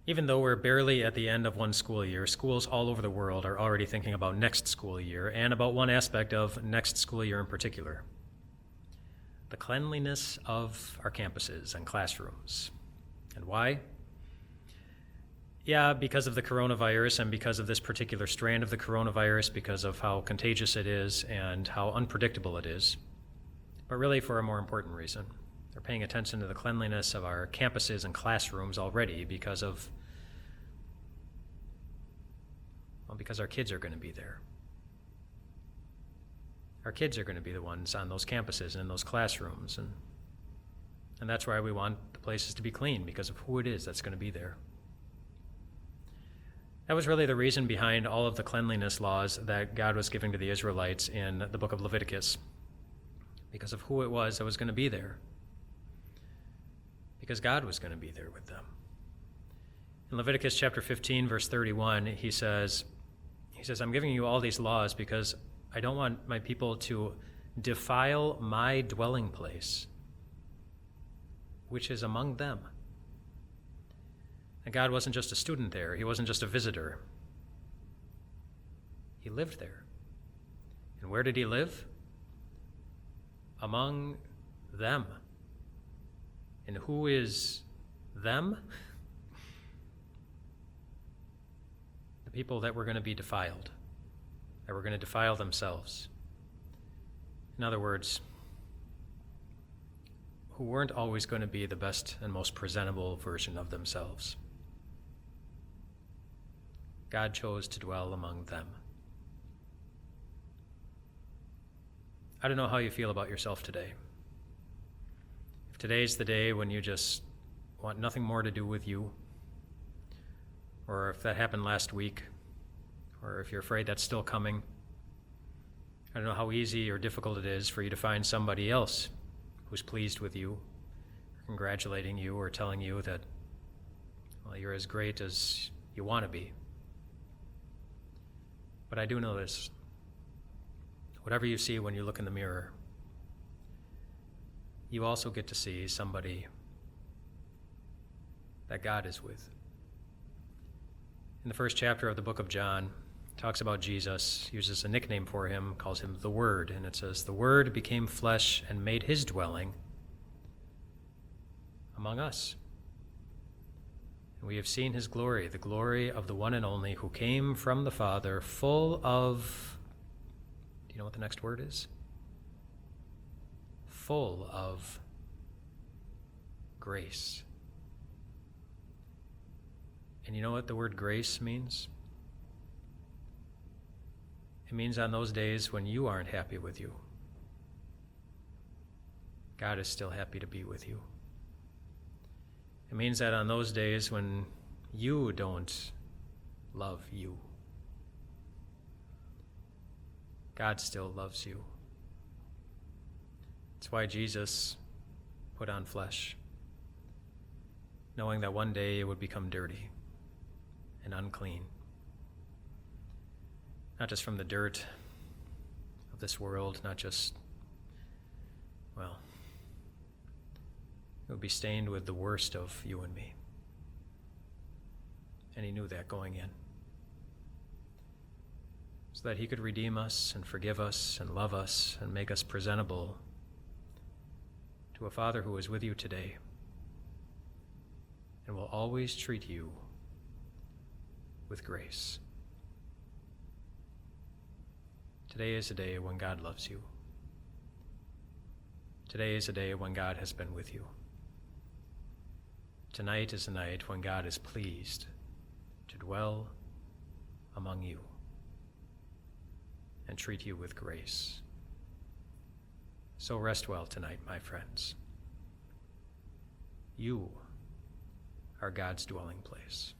Even though we're barely at the end of one school year, schools all over the world are already thinking about next school year and about one aspect of next school year in particular: the cleanliness of our campuses and classrooms. And why? Yeah, because of the coronavirus and because of this particular strand of the coronavirus, because of how contagious it is and how unpredictable it is. But really for a more important reason. They're paying attention to the cleanliness of our campuses and classrooms already because our kids are going to be there. Our kids are going to be the ones on those campuses and in those classrooms. And that's why we want the places to be clean, because of who it is that's going to be there. That was really the reason behind all of the cleanliness laws that God was giving to the Israelites in the book of Leviticus, because of who it was that was going to be there. Because God was going to be there with them. In Leviticus chapter 15, verse 31, he says, I'm giving you all these laws because I don't want my people to defile my dwelling place, which is among them. And God wasn't just a student there. He wasn't just a visitor. He lived there. And where did he live? Among them. And who is them? The people that were going to be defiled, that were going to defile themselves. In other words, who weren't always going to be the best and most presentable version of themselves. God chose to dwell among them. I don't know how you feel about yourself today. If today's the day when you just want nothing more to do with you, or if that happened last week, or if you're afraid that's still coming, I don't know how easy or difficult it is for you to find somebody else who's pleased with you, congratulating you, or telling you that, well, you're as great as you want to be. But I do know this. Whatever you see when you look in the mirror, you also get to see somebody that God is with. In the first chapter of the book of John, it talks about Jesus, uses a nickname for him, calls him the Word, and it says, "The Word became flesh and made his dwelling among us. And we have seen his glory, the glory of the one and only who came from the Father, full of," do you know what the next word is? Full of grace. And you know what the word grace means? It means on those days when you aren't happy with you, God is still happy to be with you. It means that on those days when you don't love you, God still loves you. It's why Jesus put on flesh, knowing that one day it would become dirty and unclean. Not just from the dirt of this world, not just, well, it would be stained with the worst of you and me. And he knew that going in. So that he could redeem us and forgive us and love us and make us presentable to a Father who is with you today and will always treat you with grace. Today is a day when God loves you. Today is a day when God has been with you. Tonight is a night when God is pleased to dwell among you and treat you with grace. So rest well tonight, my friends. You are God's dwelling place.